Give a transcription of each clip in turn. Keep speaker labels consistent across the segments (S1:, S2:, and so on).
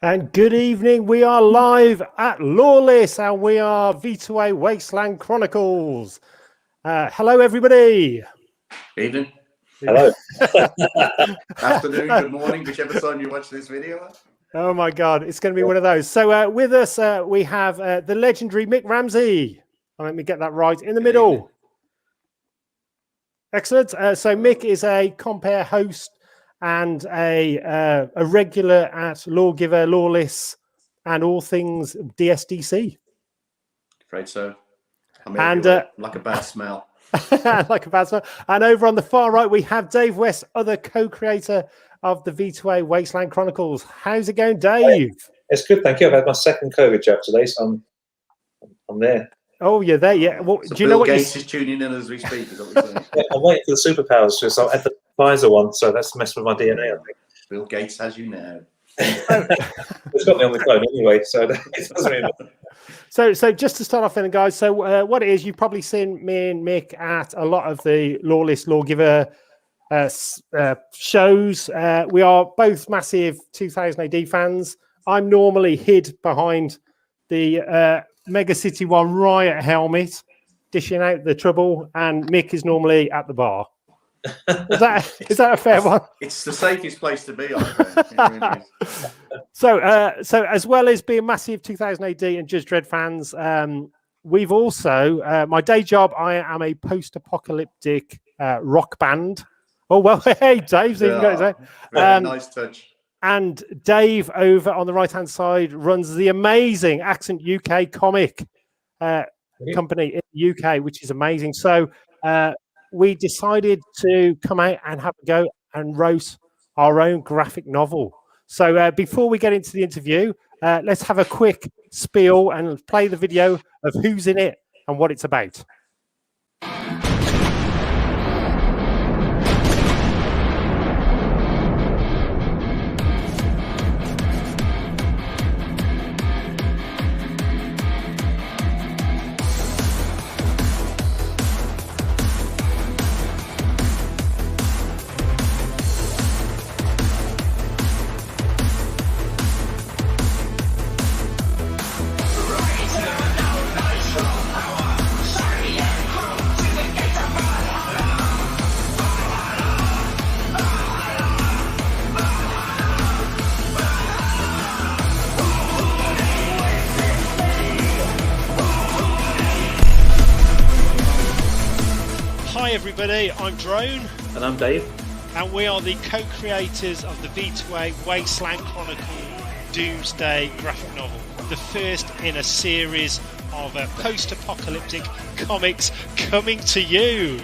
S1: And good evening. We are live at Lawless and we are V2A Wasteland Chronicles. Hello, everybody.
S2: Evening.
S3: Hello.
S2: Afternoon, good morning, whichever time you watch this video.
S1: Oh, my God. It's going to be one of those. So with us, we have the legendary Mick Ramsey. Let me get that right in the middle. Excellent. So Mick is a compare host and a regular at Lawgiver, Lawless, and all things DSDC.
S2: Afraid so.
S1: And
S2: like a bad smell.
S1: like a bad smell. And over on the far right, we have Dave West, other co-creator of the V2A Wasteland Chronicles. How's it going, Dave?
S3: It's good, thank you. I've had my second COVID jab today, so I'm there.
S1: Oh, you're there, yeah. Well,
S2: so
S1: do you know what
S2: Gates is tuning in as we speak? Is that what you're saying?
S3: Yeah, I'm waiting for the superpowers. So I had the Pfizer one, so that's messed with my DNA, I think.
S2: Bill Gates has you now.
S3: It's got me on the phone anyway, so it doesn't really matter.
S1: So just to start off then, guys, so what it is, you've probably seen me and Mick at a lot of the Lawless Lawgiver shows. We are both massive 2000 AD fans. I'm normally hid behind the Mega City 1 Riot helmet, dishing out the trouble, and Mick is normally at the bar. Is that a fair one?
S2: It's the safest place to be, I think. It really is.
S1: So as well as being massive 2000 AD and Judge Dredd fans, we've also, my day job, I am a post-apocalyptic rock band. Oh, well, hey, Dave's even got his own.
S2: Very nice touch.
S1: And Dave over on the right-hand side runs the amazing Accent UK comic company in the UK, which is amazing. So we decided to come out and have a go and wrote our own graphic novel. So before we get into the interview, let's have a quick spiel and play the video of who's in it and what it's about. Hi everybody, I'm Drone.
S3: And I'm Dave.
S1: And we are the co-creators of the V2A Wasteland Chronicle Doomsday graphic novel. The first in a series of post-apocalyptic comics coming to you.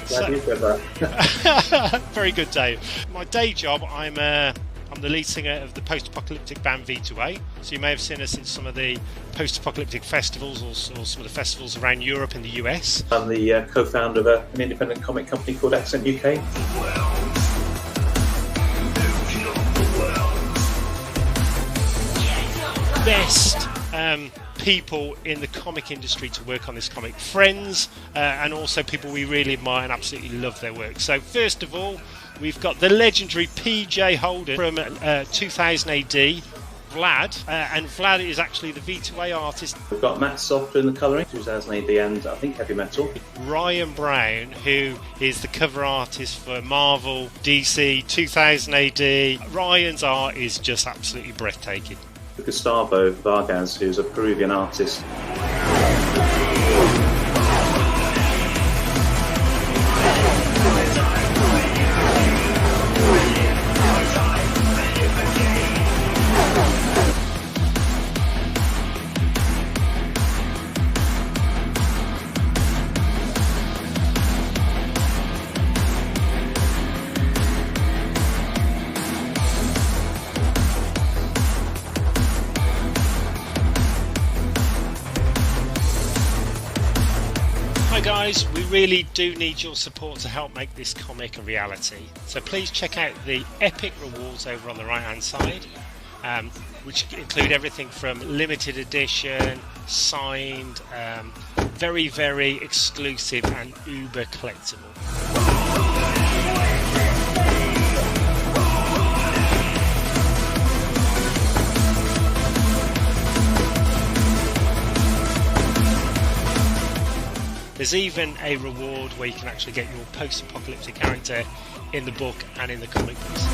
S3: Glad you said that.
S1: Very good, Dave. My day job, I'm the lead singer of the post-apocalyptic band V2A. So you may have seen us in some of the post-apocalyptic festivals or some of the festivals around Europe and the US.
S3: I'm the co-founder of an independent comic company called Accent UK.
S1: Best people in the comic industry to work on this comic. Friends and also people we really admire and absolutely love their work. So first of all, we've got the legendary PJ Holden from 2000 AD, Vlad, and Vlad is actually the V2A artist.
S3: We've got Matt Soft doing the colouring, 2000 AD, and I think Heavy Metal.
S1: Ryan Brown, who is the cover artist for Marvel, DC, 2000 AD. Ryan's art is just absolutely breathtaking.
S3: Gustavo Vargas, who's a Peruvian artist.
S1: Guys, we really do need your support to help make this comic a reality. So please check out the epic rewards over on the right hand side, which include everything from limited edition, signed, very, very exclusive and uber collectible. There's even a reward where you can actually get your post-apocalyptic character in the book and in the comic books.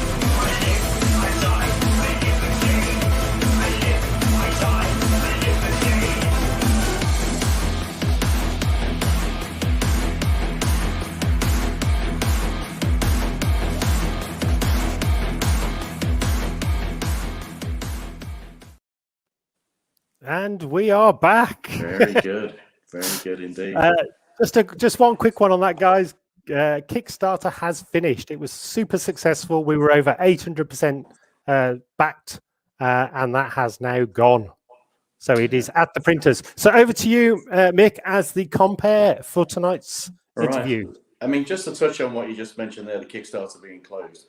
S1: And we are back.
S2: Very good. Very good indeed.
S1: Just one quick one on that, guys. Kickstarter has finished. It was super successful. We were over 800% backed, and that has now gone. So it is at the printers. So over to you, Mick, as the compare for tonight's interview.
S2: I mean, just to touch on what you just mentioned there, the Kickstarter being closed.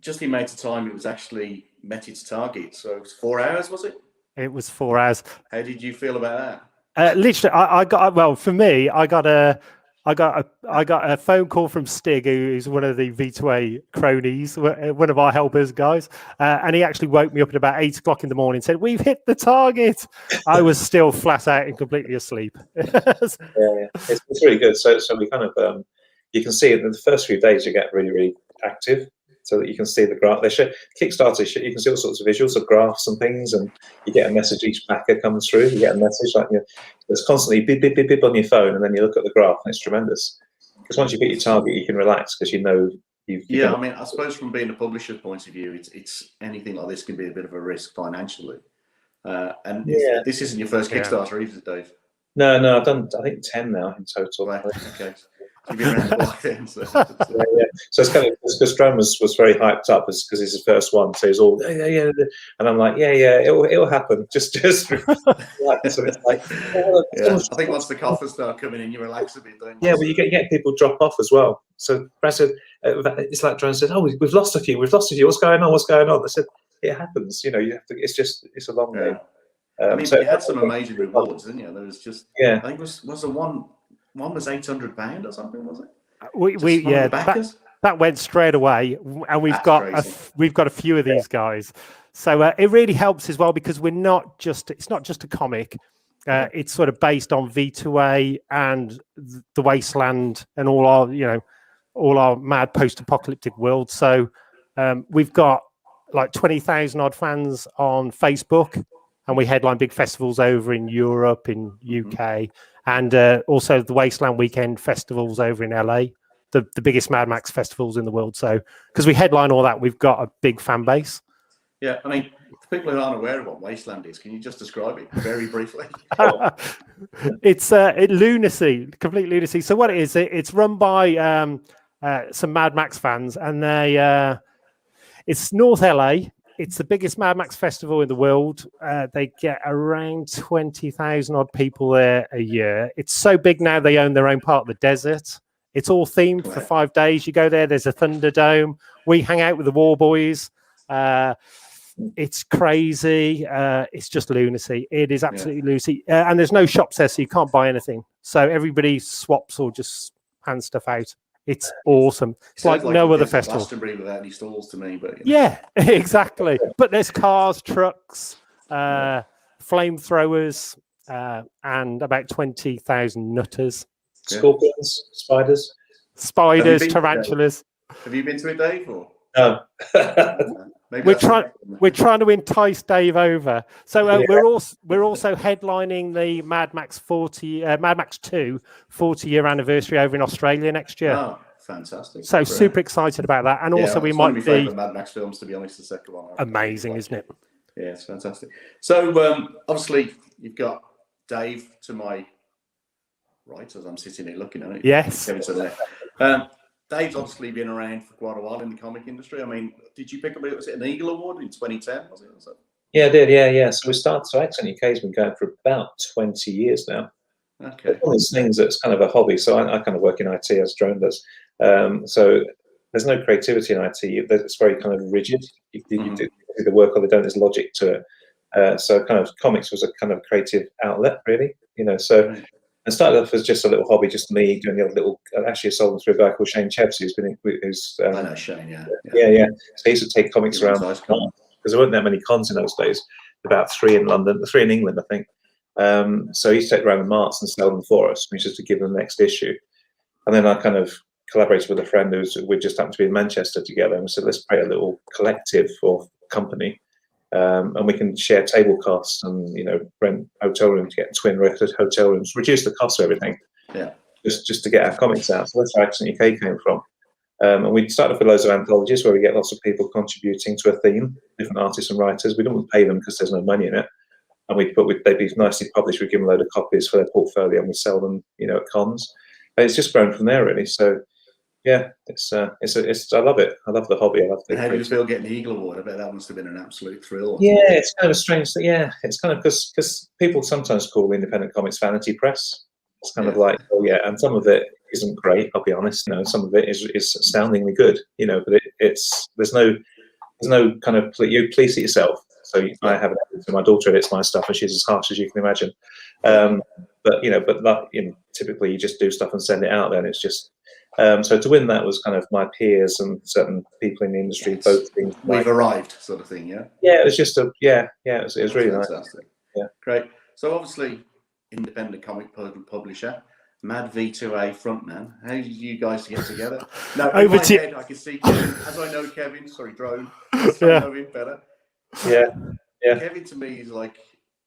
S2: Just the amount of time it was actually met its target. So it was 4 hours, was it?
S1: It was 4 hours.
S2: How did you feel about that?
S1: Literally, I got, well, for me, I got a phone call from Stig, who's one of the V2A cronies, one of our helpers, guys, and he actually woke me up at about 8 o'clock in the morning and said, "We've hit the target." I was still flat out and completely asleep.
S3: It's really good. So we kind of you can see in the first few days you get really active, so that you can see the graph. They show Kickstarter. You can see all sorts of visuals of graphs and things, and you get a message. Each backer comes through. You get a message like there's constantly beep beep beep beep on your phone, and then you look at the graph, and it's tremendous. Because once you hit your target, you can relax because you know you've.
S2: Yeah, I mean, I suppose from being a publisher's point of view, it's anything like this can be a bit of a risk financially. And this isn't your first Kickstarter, is it, Dave?
S3: No, I've done I think 10 now in total.
S2: Right, okay. You've been around the block then, so.
S3: So it's kind of because Drone was very hyped up because he's the first one, so he's all yeah, and I'm like it'll happen. Just relax. So it's like
S2: I think once the coffers start coming in, you relax a bit, don't you?
S3: Yeah, well, you get people drop off as well. So Brad said, it's like Drone said, "Oh, we've lost a few. What's going on? What's going on?" I said, "It happens. You have to. It's a long game."
S2: I mean, you had some amazing rewards, didn't you? There was just I think was the one was £800 or something, was it?
S1: That went straight away, and we've got a few of these guys. So it really helps as well because it's not just a comic. It's sort of based on V2A and the Wasteland and all our mad post-apocalyptic world. So we've got like 20,000 odd fans on Facebook, and we headline big festivals over in Europe, in UK, and also the Wasteland Weekend festivals over in LA, the biggest Mad Max festivals in the world. So because we headline all that, we've got a big fan base.
S2: Yeah, I mean, for people who aren't aware of what Wasteland is, can you just describe it very briefly?
S1: It's lunacy, complete lunacy. So what it is, it's run by some Mad Max fans, and it's North LA. It's the biggest Mad Max festival in the world. They get around 20,000 odd people there a year. It's so big now they own their own part of the desert. It's all themed for 5 days. You go there, there's a Thunderdome. We hang out with the War Boys. It's crazy. It's just lunacy. It is absolutely lunacy. And there's no shops there, so you can't buy anything. So everybody swaps or just hands stuff out. It's awesome. It's like no other festival.
S2: Glastonbury without any stalls to me, but
S1: yeah, exactly. But there's cars, trucks, flamethrowers, and about 20,000 nutters.
S3: Scorpions, spiders,
S1: tarantulas.
S2: Have you been to it, Dave? Or?
S3: No.
S1: We're trying to entice Dave over. So we're also headlining the Mad Max 2 40-year anniversary over in Australia next year.
S2: Oh, fantastic!
S1: So super excited about that, and also we might be
S2: Mad Max films, to be honest. The second one,
S1: amazing, isn't it?
S2: Yeah, it's fantastic. So obviously you've got Dave to my right as I'm sitting here looking at it.
S1: Yes.
S2: Kevin to the left. Dave's obviously been around for quite a while in the comic industry. I mean, did you pick up, was it an Eagle Award in 2010? Was it?
S3: Yeah, I did. Yeah. So we started. So Excellent UK has been going for about 20 years now.
S2: Okay.
S3: One of these things that's kind of a hobby. So I kind of work in IT as Drone does. So there's no creativity in IT. It's very kind of rigid. You do the work or they don't. There's logic to it. So kind of comics was a kind of creative outlet, really. So. Right. And started off as just a little hobby, just me doing the little. Actually, I sold them through a guy called Shane Chebs, who's. I
S2: know Shane, yeah.
S3: So he used to take comics around because there weren't that many cons in those days. About 3 in London, 3 in England, I think. So he used to take around the marts and sell them for us, which is to give them the next issue. And then I kind of collaborated with a friend we just happened to be in Manchester together, and we said, let's create a little collective or company, and we can share table costs and rent hotel rooms, get twin hotel rooms, reduce the cost of everything.
S2: Yeah.
S3: Just to get our comics out. So that's where Accent UK came from. And we started with loads of anthologies where we get lots of people contributing to a theme, different artists and writers. We don't pay them because there's no money in it. And they'd be nicely published. We give them a load of copies for their portfolio and we sell them, at cons. And it's just grown from there, really. So, yeah, it's I love it. I love the hobby. I love the.
S2: How do you feel getting the Eagle Award? I bet that must have been an absolute thrill.
S3: Yeah, it's kind of a strange thing. Yeah, it's kind of because people sometimes call independent comics vanity press. It's kind of like, oh yeah, and some of it isn't great. I'll be honest. Some of it is astoundingly good. But there's no kind of you police it yourself. So I have my daughter edits my stuff, and she's as harsh as you can imagine. But typically you just do stuff and send it out there, and it's just. So to win that was kind of my peers and certain people in the industry voting.
S2: We've arrived, sort of thing. Yeah.
S3: Yeah, it was just it was really nice. Yeah,
S2: great. So obviously, independent comic publisher, Mad V2A frontman. How did you guys get together? No, in my head, I can see Kevin, as I know Kevin. Sorry, Drone. I know him better.
S3: Yeah.
S2: Kevin to me is like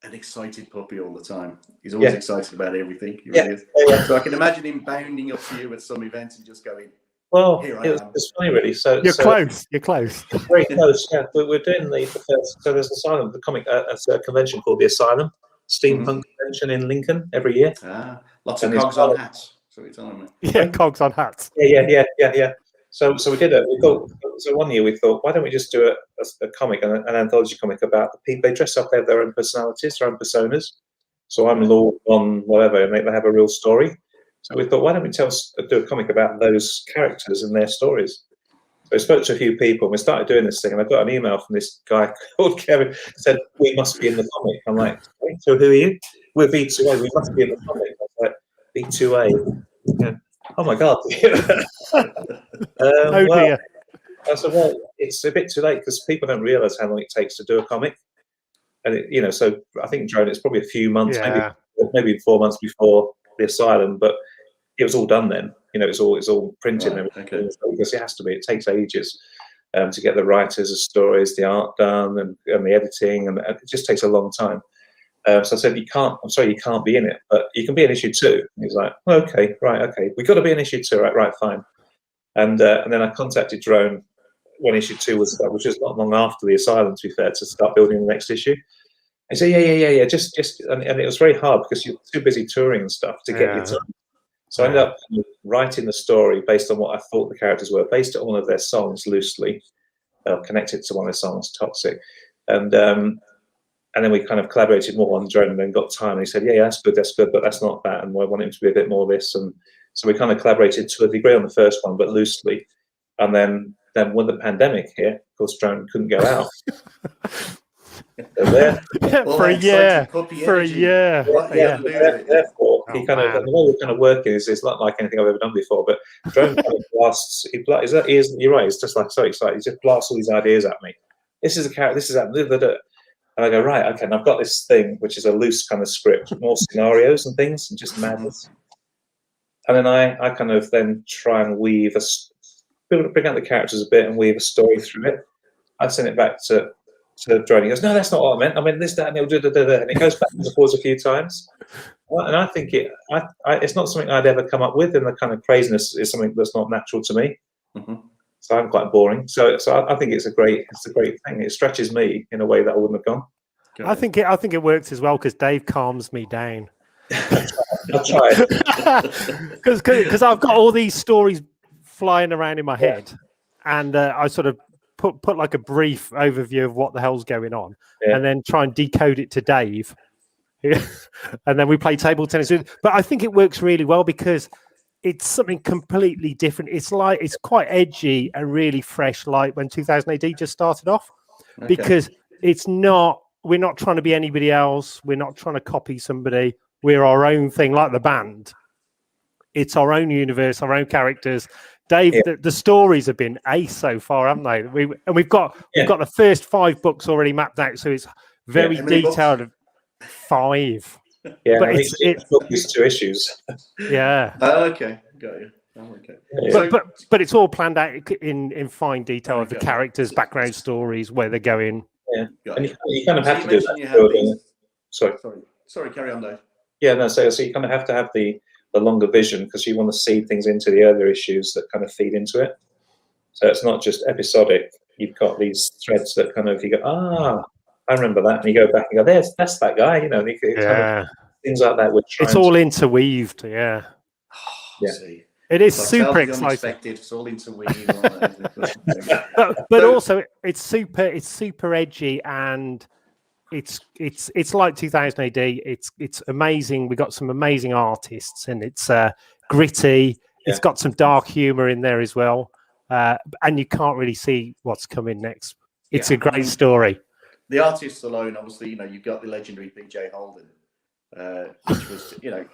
S2: an excited puppy all the time. He's always excited about everything. He really is. So I can imagine him bounding up to you at some events and just going,
S3: well, it's funny, really. So
S1: close. You're close.
S3: Very close. Yeah, we're doing the first. So there's an Asylum, the comic, a convention called the Asylum Steampunk Convention in Lincoln every year.
S2: Lots of cogs on hats. So it's on me.
S1: Yeah, cogs on hats.
S3: Yeah. So we did it. So one year we thought, why don't we just do a comic, an anthology comic about the people? They dress up, they have their own personalities, their own personas. So I'm Lord on whatever, and they have a real story. So we thought, why don't we do a comic about those characters and their stories? So I spoke to a few people, and we started doing this thing. And I got an email from this guy called Kevin, said, we must be in the comic. I'm like, so who are you? We're V2A, we must be in the comic. I was like, V2A. Yeah. Oh my God.
S1: Dear.
S3: I said, well, it's a bit too late because people don't realise how long it takes to do a comic. And so I think, Drone, it's probably a few months, maybe 4 months before the Asylum, but it was all done then. It's all printed and everything. Because it has to be. It takes ages to get the writers, the stories, the art done, and the editing, and it just takes a long time. So I said, I'm sorry, you can't be in it, but you can be in issue 2. And he's like, oh, okay, we've got to be in issue 2, right, fine. And then I contacted Drone when issue 2 was, which was not long after the Asylum, to be fair, to start building the next issue. I said, yeah, just, and it was very hard because you're too busy touring and stuff to get your time. So I ended up writing the story based on what I thought the characters were, based on one of their songs loosely, connected to one of their songs, Toxic. And then we kind of collaborated more on Drone and then got time. And he said, yeah, that's good, but that's not that. And I want him to be a bit more this. And so we kind of collaborated to a degree on the first one, but loosely. And then when the pandemic hit, of course, Drone couldn't go out.
S1: For a year.
S3: Therefore, he kind of, the way we're kind of working is not like anything I've ever done before. But Drone kind of blasts. You're right. It's just like so excited. He just blasts all these ideas at me. This is a character. This is that. And I go, right, okay, and I've got this thing, which is a loose kind of script, more scenarios and things, and just madness. And then I kind of then try and weave bring out the characters a bit and weave a story through it. I send it back to Drone. He goes, no, that's not what I meant. I meant this, that, and he'll and it goes back and forth a few times. And I think it's not something I'd ever come up with, and the kind of craziness is something that's not natural to me. So I'm quite boring. So I think it's a great thing. It stretches me in a way that I wouldn't have gone.
S1: I think it works as well because Dave calms me down.
S3: I'll try.
S1: Because I've got all these stories flying around in my head, and I sort of put like a brief overview of what the hell's going on, and then try and decode it to Dave, and then we play table tennis. But I think it works really well because it's something completely different. It's quite edgy and really fresh, like when 2000 AD just started off, because we're not trying to be anybody else. We're not trying to copy somebody. We're our own thing, like the band. It's our own universe, our own characters. Dave, the stories have been ace so far, haven't they? We've got the first 5 books already mapped out, so it's very detailed. 5.
S3: Yeah,
S1: But
S3: I think it's these 2 issues.
S1: Yeah.
S2: Okay, got you. Oh, okay.
S3: Yeah.
S1: But it's all planned out in fine detail of the
S2: Okay.
S1: characters, background stories, where they're going.
S3: Yeah,
S2: Got
S3: and
S2: you.
S3: you kind of have
S2: So
S3: to
S2: you
S3: do
S2: mentioned you
S3: that.
S2: had these.
S3: Sorry.
S2: Carry on, Dave.
S3: Yeah, no. So you kind of have to have the longer vision, because you want to see things into the earlier issues that kind of feed into it. So it's not just episodic. You've got these threads that kind of, you go, I remember that, and you go back and go, that's that guy, you know. And it's kind of things like that.
S1: It's all interweaved. Yeah.
S3: Yeah.
S2: See.
S1: It is
S2: Like
S1: super
S2: Tales of the
S1: exciting.
S2: Unexpected, it's all interweaved.
S1: but also it's super edgy, and it's like 2000 AD. It's amazing. We got some amazing artists, and it's gritty. It's got some dark humor in there as well, and you can't really see what's coming next. It's a great story.
S2: The artists alone, obviously, you've got the legendary PJ Holden, which was,
S3: Yeah.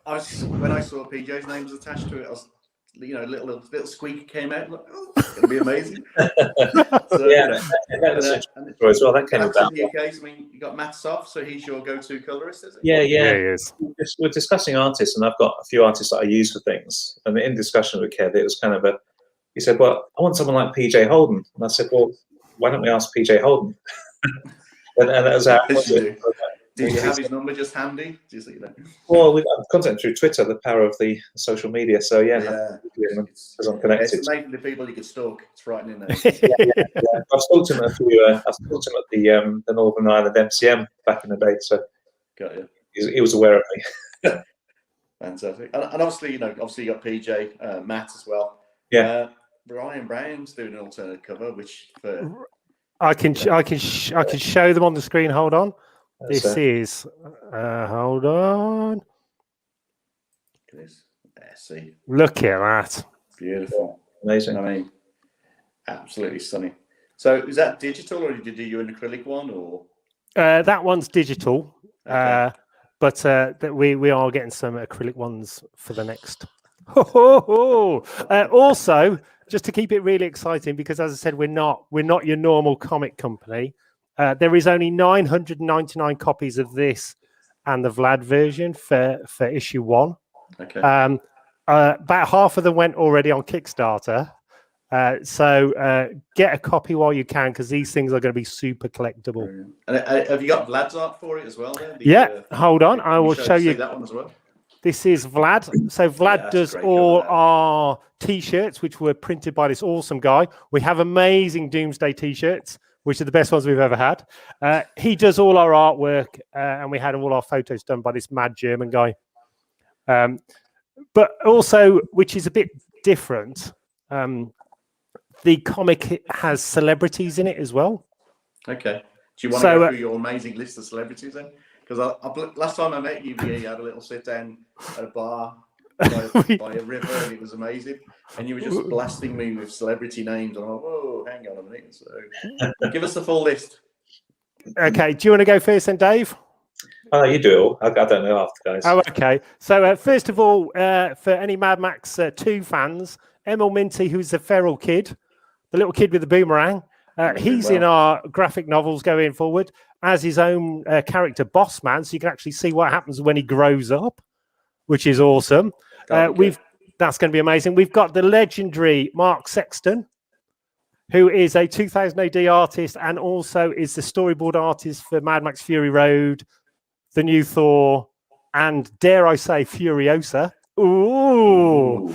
S2: When I saw PJ's name was attached to it, I was, little squeak came out. Like, oh, it's gonna be amazing. So,
S3: as well. That came about.
S2: In the UK, I mean, you got Matt Soft, so he's your go-to colorist, is it?
S3: Yeah,
S1: he is.
S3: We're discussing artists, and I've got a few artists that I use for things. And in discussion with Kev, it was kind of he said, "Well, I want someone like PJ Holden," and I said, "Well, why don't we ask PJ Holden?" and that was how.
S2: Did you have his number just handy? Just so you know.
S3: Well, we've contact through Twitter, the power of the social media. So because I'm connected.
S2: It's amazing the people you can stalk. It's frightening.
S3: I've spoken to him at the Northern Ireland MCM back in the day. So
S2: got you.
S3: He was aware of me.
S2: Fantastic. And obviously, you got PJ, Matt as well.
S3: Yeah.
S2: Brian Brown's doing an alternate cover, which
S1: I can show them on the screen. Hold on. This is hold on.
S2: Look at this. See.
S1: Look at that.
S2: Beautiful.
S3: Amazing.
S2: I mean, absolutely stunning. So is that digital, or did you do an acrylic one, or?
S1: That one's digital.
S2: Okay.
S1: But we are getting some acrylic ones for the next. Also, just to keep it really exciting, because as I said, we're not your normal comic company. There is only 999 copies of this and the Vlad version for issue 1.
S2: Okay.
S1: About half of them went already on Kickstarter. So get a copy while you can, because these things are going to be super collectible.
S2: And have you got Vlad's art for it as well?
S1: Hold on. I will show you
S2: that one as well.
S1: This is Vlad. So Vlad does all our T-shirts, which were printed by this awesome guy. We have amazing Doomsday T-shirts, which are the best ones we've ever had. He does all our artwork, and we had all our photos done by this mad German guy. But also, which is a bit different, the comic has celebrities in it as well.
S2: Okay. Do you want to go through your amazing list of celebrities then? Because last time I met you, you had a little sit down at a bar by a river, and it was amazing. And you were just blasting me with celebrity names. I'm like, whoa, hang on a minute. So give us the full list.
S1: Okay. Do you want to go first then, Dave?
S3: Oh, you do it all. I don't know after, guys.
S1: Oh, okay. So first of all, for any Mad Max 2 fans, Emil Minty, who's the feral kid, the little kid with the boomerang, he's in our graphic novels going forward as his own character, Boss Man, so you can actually see what happens when he grows up, which is awesome. That's going to be amazing. We've got the legendary Mark Sexton, who is a 2000 AD artist and also is the storyboard artist for Mad Max Fury Road, the new Thor, and dare I say Furiosa. Ooh.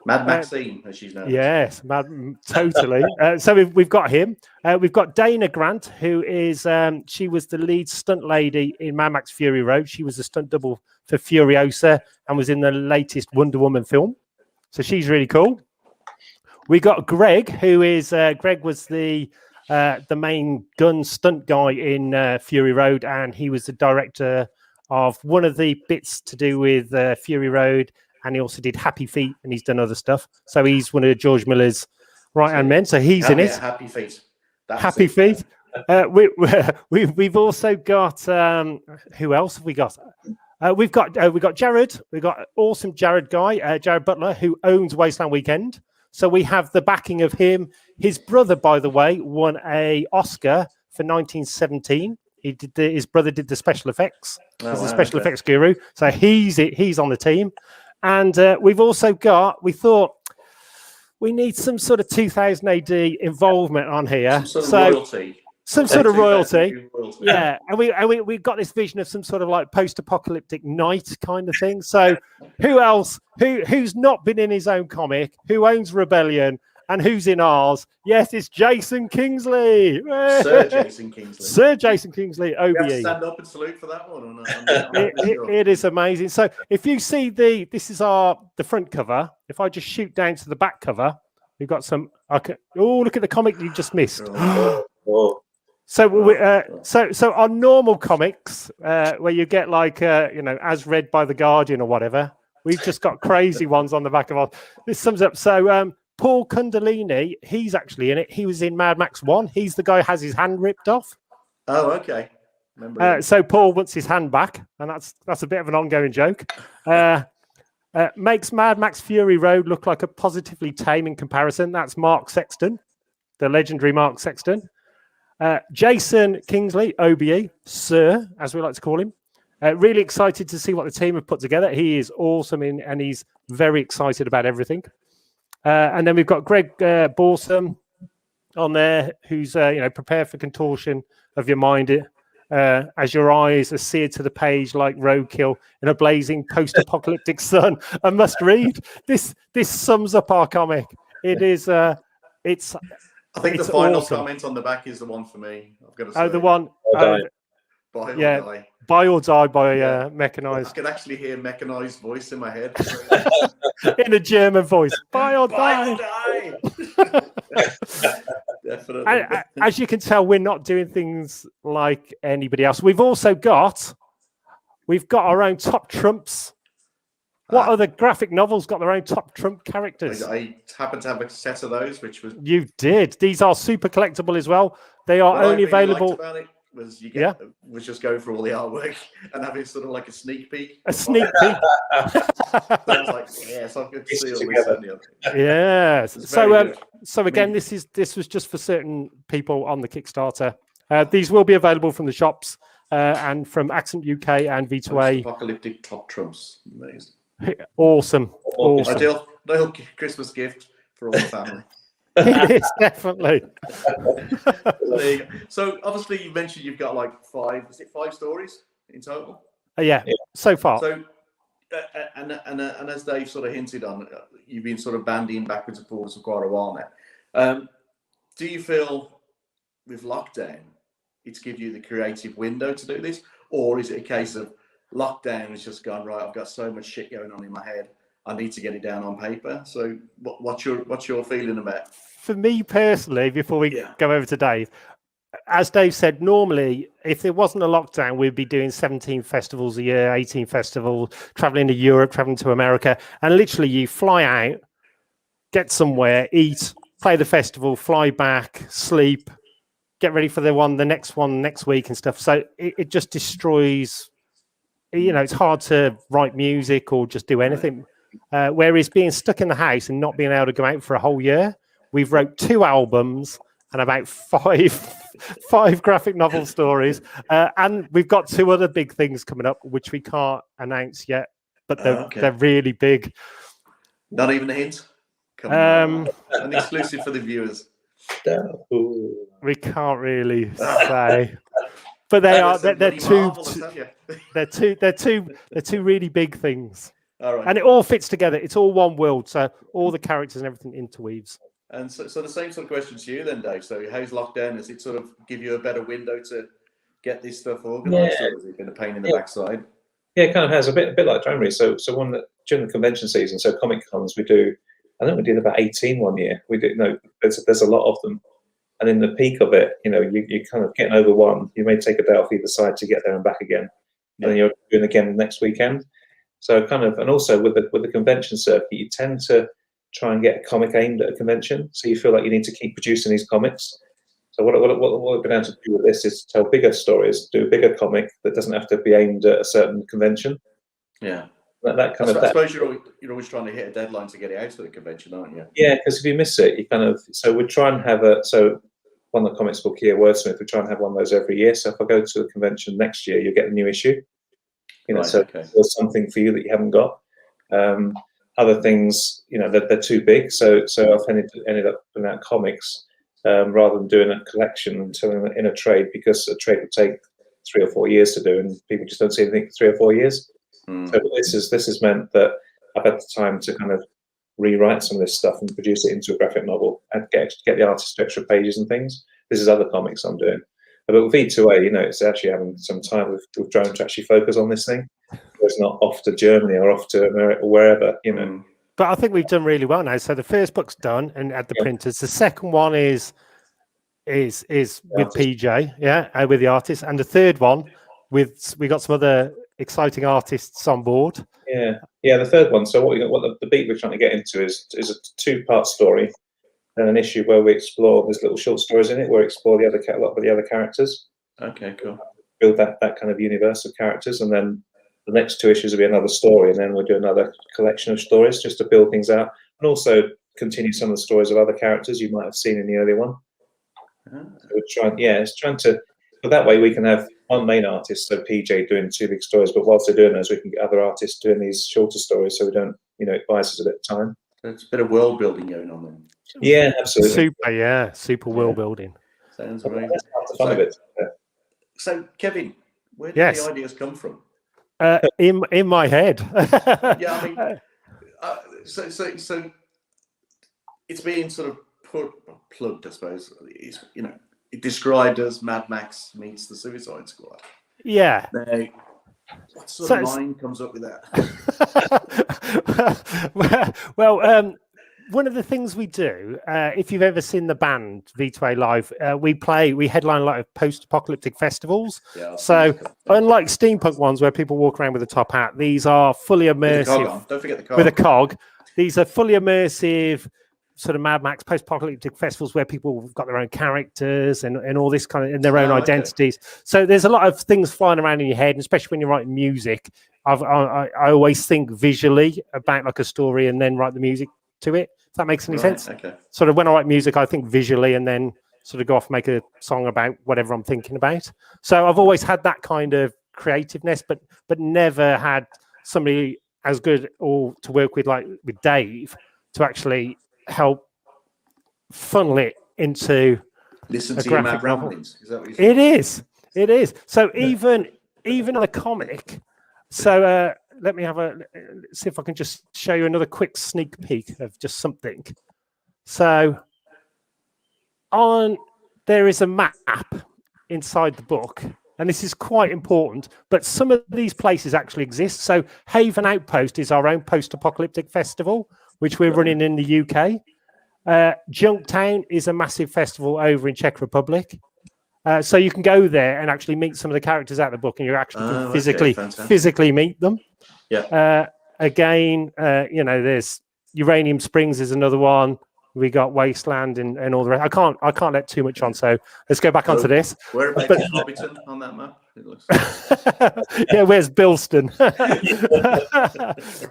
S2: Mad Maxine, as she's known.
S1: Yes, totally. So we've got him. We've got Dana Grant, who is she was the lead stunt lady in Mad Max Fury Road. She was a stunt double for Furiosa and was in the latest Wonder Woman film. So she's really cool. We got Greg, who is Greg was the main gun stunt guy in Fury Road, and he was the director of one of the bits to do with Fury Road, and he also did Happy Feet, and he's done other stuff. So he's one of George Miller's right-hand men. So he's in it.
S2: Happy Feet.
S1: Happy Feet. We've also got who else have we got? We've got Jared. We've got awesome Jared guy, Jared Butler, who owns Wasteland Weekend. So we have the backing of him. His brother, by the way, won an Oscar for 1917 His brother did the special effects. He's a special
S2: okay.
S1: effects guru. So he's on the team. And we've also got, we thought we need some sort of 2000 AD involvement on here.
S2: Some sort of royalty.
S1: Some sort of royalty. Yeah. And we've got this vision of some sort of like post-apocalyptic night kind of thing. So who else, who's not been in his own comic, who owns Rebellion, and who's in ours? Yes, it's Jason Kingsley.
S2: Sir Jason Kingsley.
S1: Sir Jason Kingsley, OBE.
S2: You have to stand up and salute for that one. Or not?
S1: It is amazing. So if you see this is the front cover. If I just shoot down to the back cover, we've got some. Look at the comic you just missed.
S3: Oh.
S1: So on normal comics, where you get like as read by the Guardian or whatever, we've just got crazy ones on the back of ours. This sums up. So Paul Kundalini, he's actually in it. He was in Mad Max 1. He's the guy who has his hand ripped off.
S2: Oh, okay.
S1: So Paul wants his hand back, and that's a bit of an ongoing joke. Makes Mad Max Fury Road look like a positively tame in comparison. That's Mark Sexton, the legendary Mark Sexton. Jason Kingsley, OBE, Sir, as we like to call him. Really excited to see what the team have put together. He is awesome, and he's very excited about everything. And then we've got Greg Borsam on there, who's prepare for contortion of your mind as your eyes are seared to the page like roadkill in a blazing post-apocalyptic sun. A must read. This sums up our comic. It is. It's.
S2: I think the final comment on the back is the one for me. I've got to say.
S1: Oh, the one. Buy or die by mechanized.
S2: I can actually hear mechanized voice in my head.
S1: In a German voice. Buy or die.
S2: Definitely.
S1: As you can tell, we're not doing things like anybody else. We've got our own top trumps. What other graphic novels got their own top trump characters?
S2: I happen to have a set of those, which was...
S1: You did. These are super collectible as well. They are only available...
S2: About it was was just going for all the artwork and having sort of like a sneak peek.
S1: A sneak peek.
S2: So I was like, yes, I could see all this and the other.
S1: Yes. So again, this was just for certain people on the Kickstarter. These will be available from the shops and from Accent UK and V2A.
S2: Apocalyptic top trumps. Amazing.
S1: Awesome.
S2: Ideal Christmas gift for all the family.
S1: It is definitely.
S2: So obviously you mentioned you've got like 5 stories in total?
S1: Yeah, so far.
S2: So and as Dave sort of hinted on, you've been sort of bandying backwards and forwards for quite a while now. Do you feel with lockdown it's give you the creative window to do this, or is it a case of lockdown has just gone, right, I've got so much shit going on in my head, I need to get it down on paper? So what's your feeling about? For me personally, before we go over to Dave, as Dave said, normally if there wasn't a lockdown, we'd be doing 17 festivals a year, 18 festivals, traveling to Europe, traveling to America, and literally you fly out, get somewhere, eat, play the festival, fly back, sleep, get ready for the next one next week and stuff. So it just destroys, it's hard to write music or just do anything. Whereas being stuck in the house and not being able to go out for a whole year, we've wrote 2 albums and about 5 graphic novel stories, and we've got 2 other big things coming up which we can't announce yet, but they're really big. Not even a hint. Come on. An exclusive for the viewers. We can't really say, but they're two really big things. All right. And it all fits together. It's all one world, so all the characters and everything interweaves. And so the same sort of question to you then, Dave. So how's lockdown? Does it sort of give you a better window to get this stuff organised, or has it been a pain in the backside? Yeah, it kind of has a bit like January. So one that during the convention season, so Comic Cons, we do. I think we did about 18 one year. We do. There's a lot of them, and in the peak of it, you kind of getting over one. You may take a day off either side to get there and back again, and then you're doing again next weekend. So kind of, and also with the convention circuit, you tend to try and get a comic aimed at a convention. So you feel like you need to keep producing these comics. So what we've been able to do with this is tell bigger stories, do a bigger comic that doesn't have to be aimed at a certain convention. Yeah. I suppose you're always trying to hit a deadline to get it out to the convention, aren't you? Yeah, because if you miss it, you kind of. So we try and have
S3: one of the comics called Kia Wordsmith. We try and have one of those every year. So if I go to a convention next year, you'll get a new issue. You know,
S2: Right,
S3: so
S2: okay.
S3: there's something for you that you haven't got. Other things, you know, they're too big. So I've ended up putting out comics rather than doing a collection and selling it in a trade, because a trade would take 3 or 4 years to do, and people just don't see anything for 3 or 4 years. So this has meant that I've had the time to kind of rewrite some of this stuff and produce it into a graphic novel and get the artist extra pages and things. This is other comics I'm doing. But with V2A, you know, it's actually having some time with Drone to actually focus on this thing. It's not off to Germany or off to America or wherever, you know.
S1: But I think we've done really well now. So the first book's done and at the printers. The second one is with PJ, with the artist, and the third one we got some other exciting artists on board.
S3: Yeah, the third one. So what the beat we're trying to get into is a 2-part story, and an issue where we explore. There's little short stories in it where we explore a lot of the other characters.
S2: Okay, cool.
S3: Build that kind of universe of characters, and then the next 2 issues will be another story, and then we'll do another collection of stories just to build things out, and also continue some of the stories of other characters you might have seen in the earlier one. So we're trying to, but that way we can have one main artist, so PJ, doing 2 big stories, but whilst they're doing those, we can get other artists doing these shorter stories, so we don't, you know, it buys us a bit of time.
S2: There's a bit of world building going on then.
S3: Yeah, absolutely.
S1: Super world building.
S2: Sounds amazing.
S3: That's part of the fun of it.
S2: So, Kevin, where did the ideas come from?
S1: In my head.
S2: Yeah, I mean, so it's being sort of plugged, I suppose. It's, you know, it described as Mad Max meets the Suicide Squad. Yeah. Now, what sort of mind comes up with that?
S1: well, one of the things we do, if you've ever seen the band V2A live, we headline a lot of post-apocalyptic festivals. Yeah, so unlike steampunk ones where people walk around with a top hat, these are fully immersive.
S2: Don't forget the cog.
S1: With a cog. These are fully immersive sort of Mad Max post-apocalyptic festivals where people have got their own characters and all this kind of, and their own identities. So there's a lot of things flying around in your head, and especially when you're writing music. I always think visually about like a story and then write the music to it. If that makes any sense. Okay. Sort of when I write music, I think visually and then sort of go off and make a song about whatever I'm thinking about. So I've always had that kind of creativeness, but never had somebody as good or to work with like with Dave to actually help funnel it into
S2: listen
S1: a
S2: to your
S1: graphic
S2: mad
S1: novel.
S2: Ramblings. Is that what you're saying?
S1: It is. So even on a comic. So let me see if I can just show you another quick sneak peek of just something. So there is a map inside the book, and this is quite important, but some of these places actually exist. So Haven Outpost is our own post-apocalyptic festival, which we're running in the UK. Junktown is a massive festival over in Czech Republic. So you can go there and actually meet some of the characters out of the book, and you actually can physically meet them. Yeah. Again, you know, there's Uranium Springs is another one. We got Wasteland and all the rest. I can't let too much on, so let's go back onto this.
S2: Whereabouts is Hobbiton on that map? It looks
S1: yeah, where's Bilston?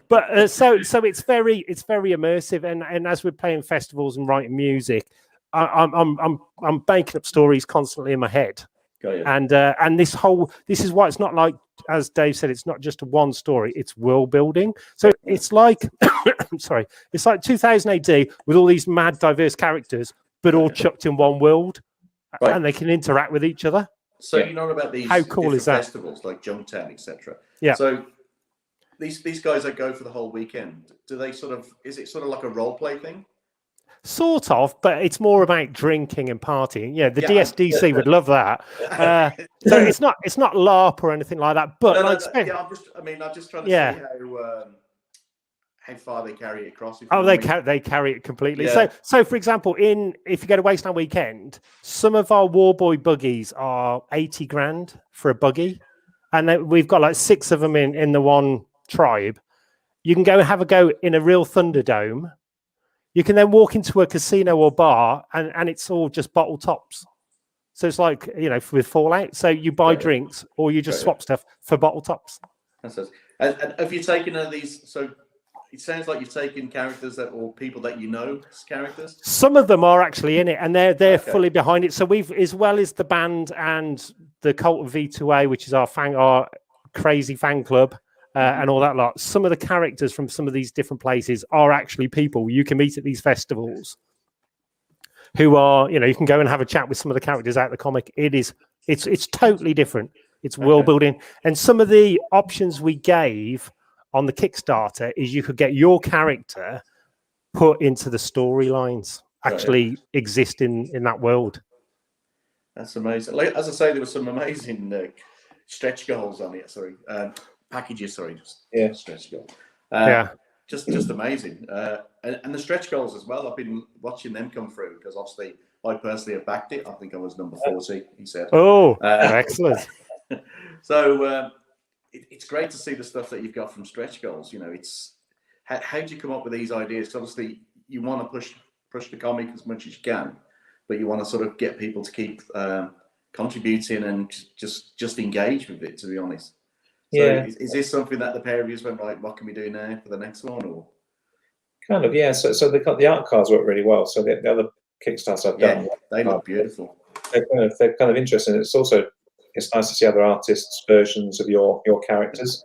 S1: But so it's very immersive, and as we're playing festivals and writing music, I'm banking up stories constantly in my head. And this is why it's not like, as Dave said, it's not just one story, it's world building. So it's like it's like 2000 AD with all these mad diverse characters, but all chucked in one world, and they can interact with each other.
S2: So you know about these
S1: how cool is that?
S2: Festivals like Junktown, etc.
S1: Yeah.
S2: So these guys that go for the whole weekend, is it sort of like a role play thing?
S1: Sort of, but it's more about drinking and partying. Yeah, the DSDC would love that. So it's not LARP or anything like that. But
S2: I'm just trying to see how far they carry it across.
S1: They carry it completely. Yeah. So for example, if you go to Wasteland Weekend, some of our Warboy buggies are 80 grand for a buggy, and then we've got like 6 of them in the one tribe. You can go have a go in a real Thunderdome. You can then walk into a casino or bar, and it's all just bottle tops. So it's like, you know, with Fallout. So you buy drinks or you just swap stuff for bottle tops.
S2: And have you taken any of these? So it sounds like you've taken characters that or people that you know as characters.
S1: Some of them are actually in it, and they're fully behind it. So we've, as well as the band and the cult of V2A, which is our crazy fan club, and all that lot. Some of the characters from some of these different places are actually people you can meet at these festivals. Who are, you can go and have a chat with some of the characters out of the comic. It's totally different. It's world building, and some of the options we gave on the Kickstarter is you could get your character put into the storylines, actually exist in that world.
S2: That's amazing. Like, as I say, there were some amazing stretch goals on it. Sorry, packages. Sorry, stretch goal. Just amazing. And the stretch goals as well. I've been watching them come through because obviously I personally have backed it. I think I was number 40. He said. Oh,
S1: excellent.
S2: So it's great to see the stuff that you've got from stretch goals. It's how do you come up with these ideas? Because obviously you want to push the comic as much as you can, but you want to sort of get people to keep contributing and just engage with it. To be honest. So is this something that the pair of you went, right, what can we do now for the next one? Or
S3: kind of, yeah. So the art cards work really well. So the other Kickstarters I've done,
S2: they look beautiful.
S3: They're kind of interesting. It's nice to see other artists' versions of your characters.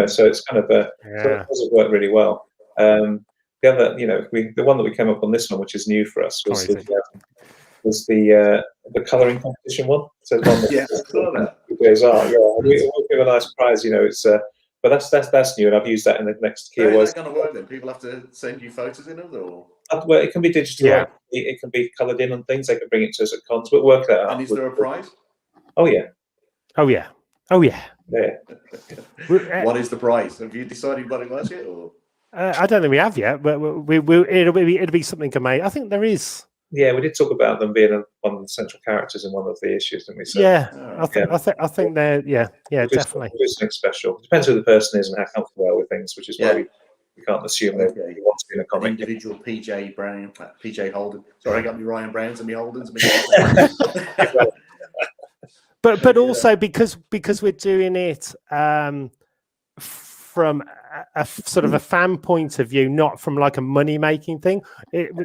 S3: So it's kind of so it does work really well. The other, the one that we came up on this one, which is new for us, was the colouring competition one. So one that we'll give a nice prize. It's but that's new, and I've used that in the next keywords.
S2: How's that going to work then? People have to send you photos in it, or
S3: well, it can be digital. Yeah. It can be coloured in and things. They can bring it to us at cons, but work that out.
S2: And is there a prize?
S3: Oh yeah.
S2: What is the prize? Have you decided what it was yet, or?
S1: I don't think we have yet, but it'll be something amazing. I think there is.
S3: Yeah, we did talk about them being one of the central characters in one of the issues, didn't we? So,
S1: I think they're definitely.
S3: We'll do something special. It depends who the person is and how comfortable they are with things, which is why we can't assume they want to be in a comic.
S2: Individual PJ Brown, PJ Holden. Sorry, I got me Ryan Browns and me Holdens.
S1: But also because we're doing it from a sort of a fan point of view, not from like a money making thing.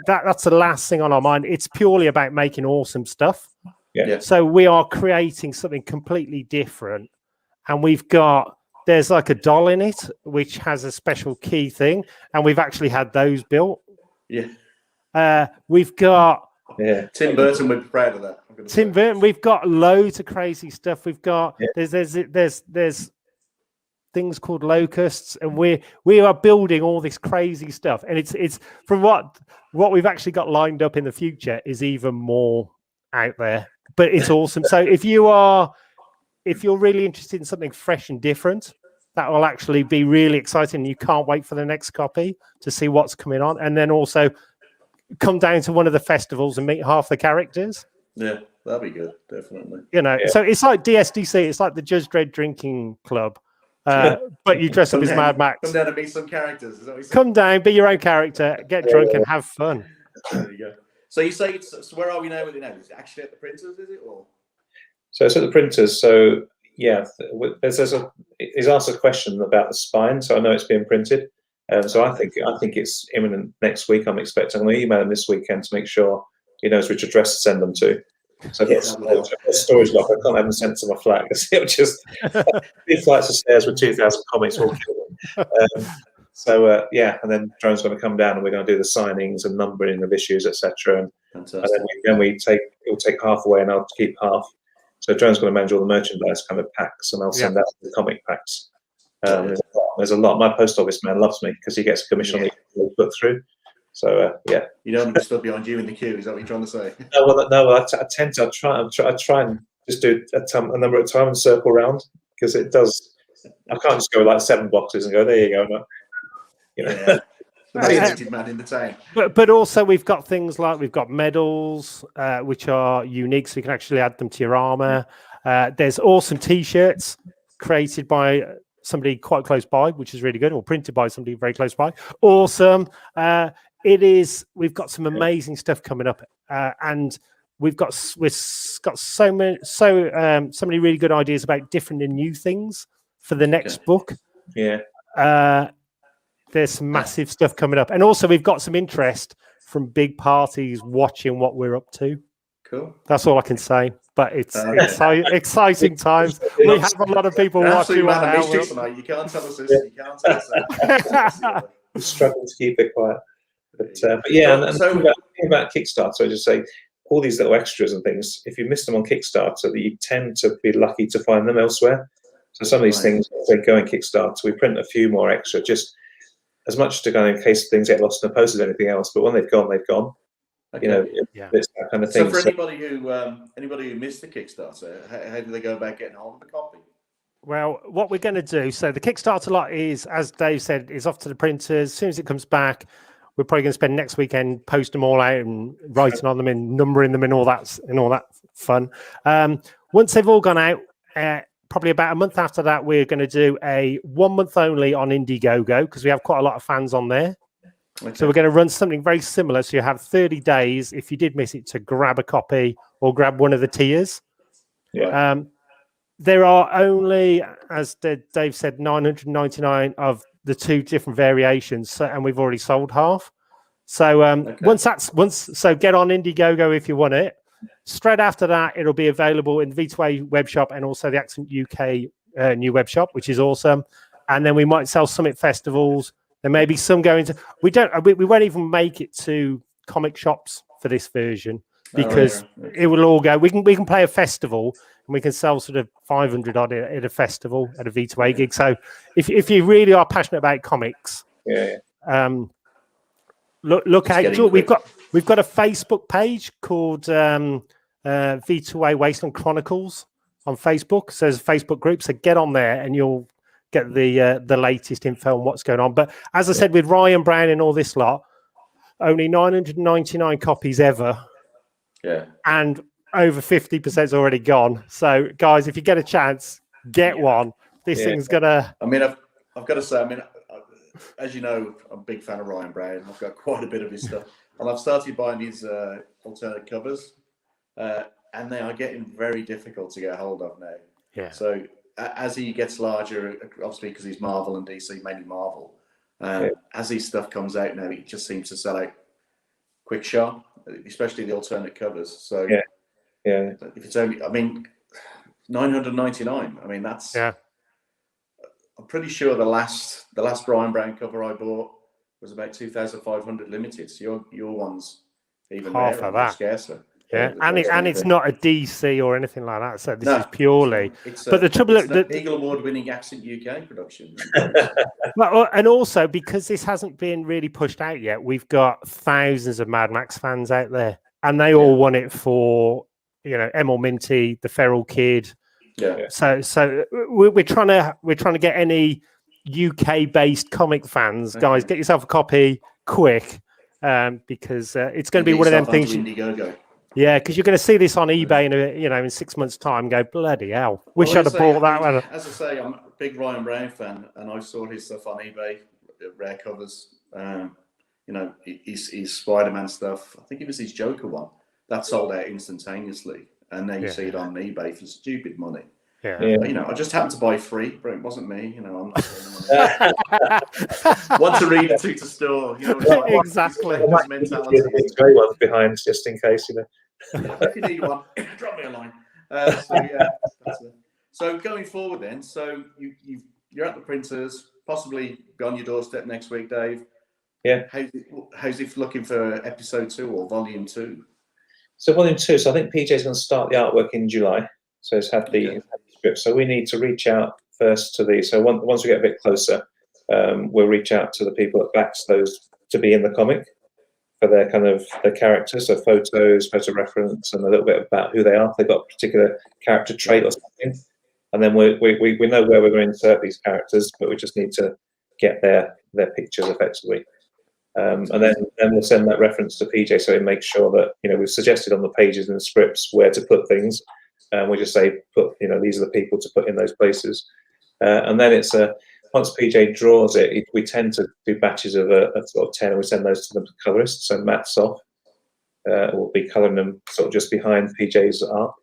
S1: That's the last thing on our mind. It's purely about making awesome stuff.
S3: Yeah.
S1: So we are creating something completely different, and there's like a doll in it which has a special key thing, and we've actually had those built.
S2: Yeah.
S1: We've got.
S2: Yeah, Tim Burton would be proud of that.
S1: Tim Burton. We've got loads of crazy stuff. We've got there's things called locusts, and we are building all this crazy stuff. And it's from what we've actually got lined up in the future is even more out there. But it's awesome. So if you're really interested in something fresh and different, that will actually be really exciting. You can't wait for the next copy to see what's coming on, and then also come down to one of the festivals and meet half the characters.
S2: Yeah, that'd be good, definitely.
S1: So it's like DSDC, it's like the Judge Dredd drinking club, but you dress up as Mad Max.
S2: Come down and meet some characters. Is that what you
S1: come down, be your own character, get drunk and have fun.
S2: There you go. So you say so where are we now with it now? Is it actually at the printers, is it? Or?
S3: So it's at the printers. So yeah, he's asked a question about the spine, so I know it's being printed. So I think it's imminent next week. I'm expecting. I'm going to email him this weekend to make sure he knows which address to send them to. So I've got a storage lock. I can't have them sent to my flat because it'll just 3 flights of stairs with 2,000 comics will kill them. And then Drone's going to come down and we're going to do the signings and numbering of issues, etc. And then it'll take half away and I'll keep half. So Drone's going to manage all the merchandise kind of packs, and I'll send out the comic packs. There's a lot. My post office man loves me because he gets a commission on the put through. So
S2: you don't want to stood behind you in the queue. Is that what you're trying to say?
S3: I try and just do a number at a time and circle around because it does. I can't just go like 7 boxes and go there. You go,
S2: the most man in the town.
S1: But also we've got things like we've got medals which are unique, so you can actually add them to your armor. There's awesome T-shirts created by somebody quite close by, which is really good, or printed by somebody very close by. Awesome. We've got some amazing stuff coming up, and we've got so many really good ideas about different and new things for the next book. there's some massive stuff coming up, and also we've got some interest from big parties watching what we're up to.
S2: Cool.
S1: That's all I can say. But it's exciting times. We have a lot of people watching.
S2: Man, I missed you tonight. You can't tell us this. You can't tell us that.
S3: We struggle to keep it quiet. But yeah, and so about Kickstarter, I just say all these little extras and things. If you miss them on Kickstarter, you tend to be lucky to find them elsewhere. So some of these things, if they go in Kickstarter, we print a few more extra, just as much to go in case things get lost in the post as anything else. But when they've gone, they've gone. Okay. You know, it's that kind of thing.
S2: So for anybody who missed the Kickstarter, how do they go about getting hold of the copy?
S1: Well, what we're going to do, so the Kickstarter lot is, as Dave said, is off to the printers. As soon as it comes back, we're probably going to spend next weekend posting them all out and writing on them and numbering them and all that fun. Once they've all gone out, probably about a month after that, we're going to do a 1 month only on Indiegogo because we have quite a lot of fans on there. Okay. So we're going to run something very similar. So you have 30 days, if you did miss it, to grab a copy or grab one of the tiers.
S3: Yeah.
S1: There are only, as Dave said, 999 of the 2 different variations, and we've already sold half. So so get on Indiegogo if you want it. Straight after that, it'll be available in the V2A web shop and also the Accent UK new web shop, which is awesome. And then we might sell some at festivals. There may be some going to. We won't even make it to comic shops for this version because it will all go. We can play a festival and we can sell sort of 500 odd at a festival at a V2A gig. So if you really are passionate about comics, look out. We've got a Facebook page called V2A Wasteland Chronicles on Facebook. So there's a Facebook group. So get on there and you'll get the latest info on what's going on. But as I said, with Ryan Brown and all this lot, only 999 copies ever.
S2: Yeah.
S1: And over 50% is already gone. So guys, if you get a chance, get one. This thing's gonna.
S2: I mean, I've got to say, as you know, I'm a big fan of Ryan Brown. I've got quite a bit of his stuff, and I've started buying his alternate covers, and they are getting very difficult to get hold of now.
S1: Yeah.
S2: So as he gets larger, obviously because he's Marvel and DC, mainly Marvel, as his stuff comes out now, it just seems to sell out quick sharp, especially the alternate covers. So if it's only, 999. That's. Yeah. I'm pretty sure the last Brian Brown cover I bought was about 2,500 limited. So your one's even
S1: half of that,
S2: scarcer.
S1: Yeah, and it's not a DC or anything like that. So this is purely. But the trouble,
S2: the Eagle Award-winning Accent UK production.
S1: Well, and also because this hasn't been really pushed out yet, we've got thousands of Mad Max fans out there, and they all want it for Emil Minty, the Feral Kid.
S2: Yeah.
S1: So we're trying to get any UK-based comic fans, guys. Get yourself a copy quick, because it's going to be one of them things. Yeah, because you're going to see this on eBay in 6 months' time. Go, bloody hell! Wish I'd have bought that one.
S2: As I say, I'm a big Ryan Brown fan, and I saw his stuff on eBay, rare covers. His Spider-Man stuff. I think it was his Joker one that sold out instantaneously. And then you see it on eBay for stupid money.
S1: Yeah.
S2: I just happened to buy 3, but it wasn't me. I'm not one to read, 2 to store.
S1: Exactly.
S3: Mentality. There's grey ones behind, just in case.
S2: If you need one, drop me a line. So going forward, then, so you're at the printers, possibly on your doorstep next week, Dave.
S3: Yeah.
S2: How's it looking for episode 2 or volume 2?
S3: So volume 2, so I think PJ's going to start the artwork in July. So it's had the script. So we need to reach out first to these. So once we get a bit closer, we'll reach out to the people that backs those to be in the comic for their their characters, so photos, photo reference, and a little bit about who they are. If they've got a particular character trait or something. And then we know where we're going to insert these characters, but we just need to get their pictures effectively. And then we'll send that reference to PJ so he makes sure that we've suggested on the pages and the scripts where to put things, and we just say these are the people to put in those places, and then it's once PJ draws it, we tend to do batches of sort of 10, and we send those to the colorist. So Matt Soff will be colouring them sort of just behind PJ's art,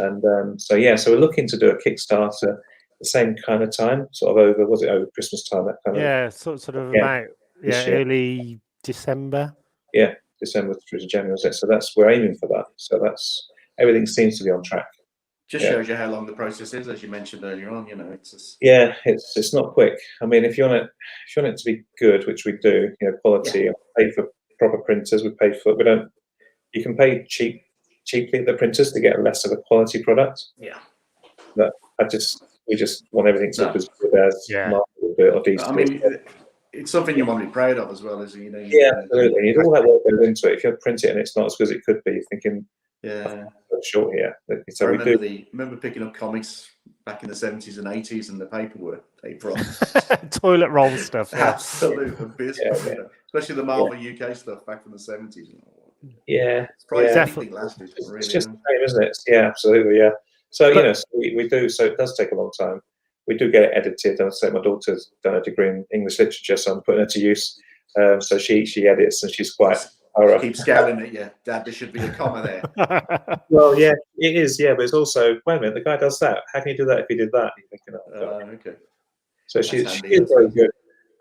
S3: and so we're looking to do a Kickstarter the same kind of time, sort of over Christmas time, that kind of.
S1: Yeah, sort of about early December.
S3: Yeah, December through to January. So we're aiming for that. So everything seems to be on track.
S2: Just shows you how long the process is, as you mentioned earlier on. You know, it's just...
S3: yeah, it's not quick. I mean, if you want it to be good, which we do, you know, quality. Yeah. Pay for proper printers. We don't. You can pay cheaply at the printers to get less of a quality product.
S2: Yeah.
S3: But we just want everything to be as good as Marvel would do it or DC.
S2: I mean, it's something you want to be proud of as well, as you know.
S3: Yeah, absolutely. You all that work goes into it. If you print it and it's not as good as it could be, you're thinking,
S2: yeah,
S3: short here. So
S2: I remember picking up comics back in the 70s and 80s, and the paperwork they brought
S1: toilet roll stuff. Yeah.
S2: Absolute abysmal, you know, especially the Marvel UK stuff back from the 70s.
S3: Yeah,
S2: it's probably anything lasted. Really,
S3: it's just the same, isn't it? Yeah, absolutely. Yeah. So you know, so we do. So it does take a long time. We do get it edited. I'd say my daughter's done a degree in English literature, so I'm putting her to use. So she edits, and she's quite.
S2: Keep scowling at you, Dad. There should be a comma there.
S3: Well, yeah, it is. Yeah, but it's also, wait a minute, the guy does that. How can you do that if he did that? You're thinking,
S2: okay.
S3: So she is very good.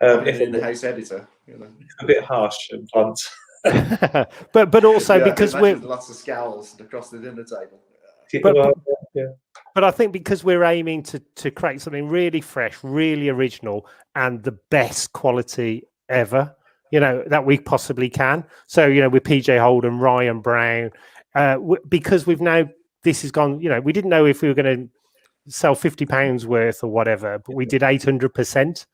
S2: If in the house editor, you know,
S3: a bit harsh and blunt.
S1: but also because we're
S2: lots of scowls across the dinner table.
S1: But I think because we're aiming to create something really fresh, really original, and the best quality ever, you know, that we possibly can. So, you know, with PJ Holden, Ryan Brown, because this has gone, you know, we didn't know if we were going to sell £50 worth or whatever, but we did 800%.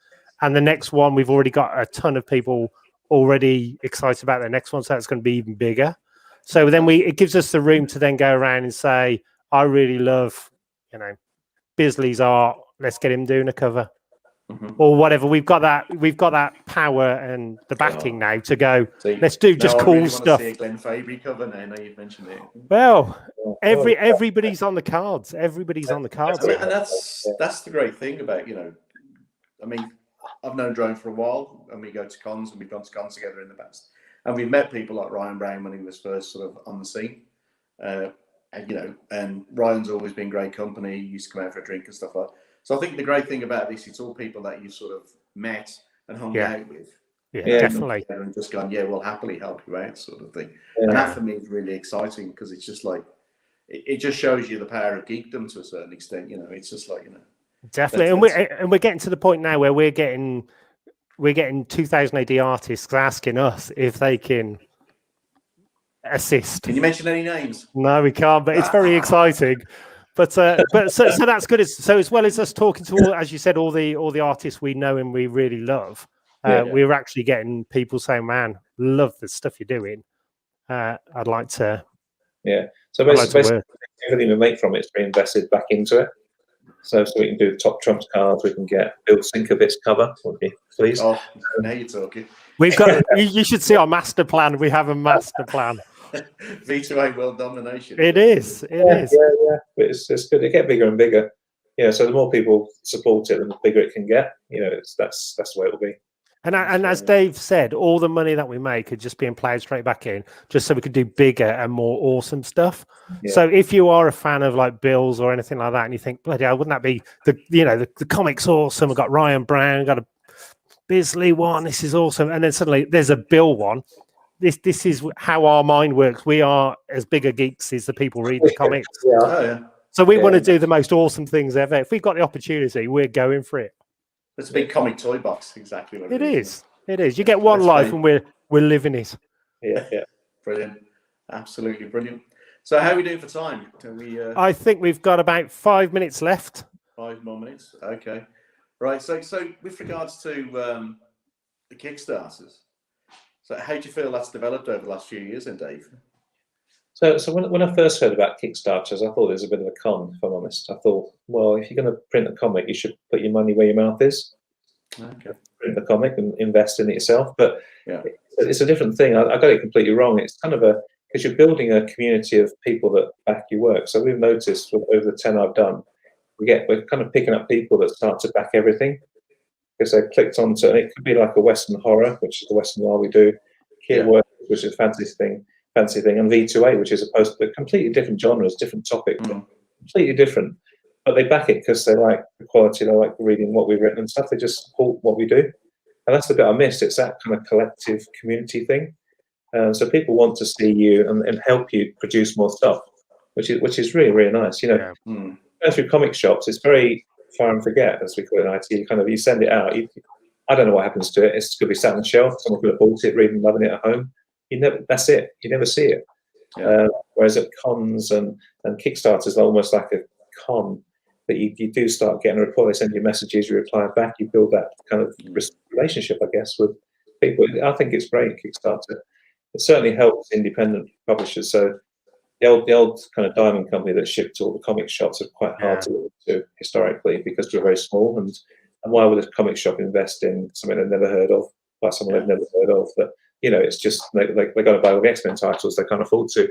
S1: And the next one, we've already got a ton of people already excited about the next one. So it's going to be even bigger. So then it gives us the room to then go around and say, I really love, you know, Bisley's art. Let's get him doing a cover. Or whatever. We've got that power and the backing now to go. Let's do just cool
S2: really
S1: stuff.
S2: See a Glenn Fabry cover now. Now you've mentioned it.
S1: Well, everybody's on the cards. Everybody's on the cards.
S2: And that's the great thing about, you know. I mean, I've known Drone for a while, and we go to cons, and we've gone to cons together in the past, and we've met people like Ryan Brown when he was first sort of on the scene. And you know, and Ryan's always been great company. He used to come out for a drink and stuff like that. So I think the great thing about this, it's all people that you sort of met and hung out with.
S1: Yeah, definitely.
S2: And just gone, we'll happily help you out, sort of thing. Yeah. And that for me is really exciting, because it's just like, it just shows you the power of geekdom to a certain extent. You know, it's just like, you know.
S1: Definitely. And we're getting to the point now where we're getting 2000 AD artists asking us if they can assist.
S2: Can you mention any names?
S1: No, we can't, but it's very exciting. But so that's good. So as well as us talking to all, as you said, all the artists we know and we really love, we're actually getting people saying, "Man, love the stuff you're doing. I'd like to."
S3: Yeah. So basically everything we make from it is reinvested back into it. So we can do the top trumps cards. We can get Bill Sinkovitz cover. Please.
S2: Oh, now you're talking.
S1: We've got. You should see our master plan. We have a master plan.
S2: V2A world domination.
S1: It is. It is.
S3: Yeah. But it's good. It get bigger and bigger. Yeah. So the more people support it, the bigger it can get. You know, that's the way it will be.
S1: And as Dave said, all the money that we make are just being ploughed straight back in, just so we could do bigger and more awesome stuff. Yeah. So if you are a fan of like Bills or anything like that, and you think, bloody hell, wouldn't that be the comic's awesome? We've got Ryan Brown, got a Bisley one. This is awesome. And then suddenly there's a Bill one. This is how our mind works. We are as bigger geeks as the people read the comics. So we want to do the most awesome things ever. If we've got the opportunity, we're going for it.
S2: It's a big comic toy box, exactly what
S1: it is. It is. You get one life, and we're living it.
S2: Yeah. Brilliant. Absolutely brilliant. So how are we doing for time?
S1: I think we've got about 5 minutes left.
S2: 5 more minutes. Okay. Right. So with regards to the Kickstarters, so how do you feel that's developed over the last few years, then, Dave?
S3: So when I first heard about Kickstarters, I thought it was a bit of a con, if I'm honest. I thought, well, if you're going to print a comic, you should put your money where your mouth is.
S2: Okay.
S3: Print the comic and invest in it yourself. But it's a different thing. I got it completely wrong. It's kind of because you're building a community of people that back your work. So we've noticed over the 10 I've done, we're kind of picking up people that start to back everything, because they clicked onto, and it could be like a Western horror, which is the Western noir we do, Kid Work, which is a fancy thing, and V2A, which is opposed to completely different genres, different topic, completely different. but they back it because they like the quality, they like reading what we've written and stuff. They just support what we do, and that's the bit I missed. It's that kind of collective community thing. So people want to see you and help you produce more stuff, which is really, really nice. You know, going through comic shops, it's very fire and forget, as we call it in IT. You send it out. I don't know what happens to it. It's going to be sat on the shelf. Someone could have bought it, reading, loving it at home. That's it. You never see it. Yeah. Whereas at cons and Kickstarters, almost like a con, that you do start getting a reply. They send you messages, you reply back. You build that kind of relationship, I guess, with people. I think it's great, Kickstarter. It certainly helps independent publishers. So the old kind of diamond company that shipped to all the comic shops are quite hard to do historically because we're very small. And why would a comic shop invest in something they've never heard of, by someone they've never heard of? But you know, it's just they got to buy all the X-Men titles they can't afford to.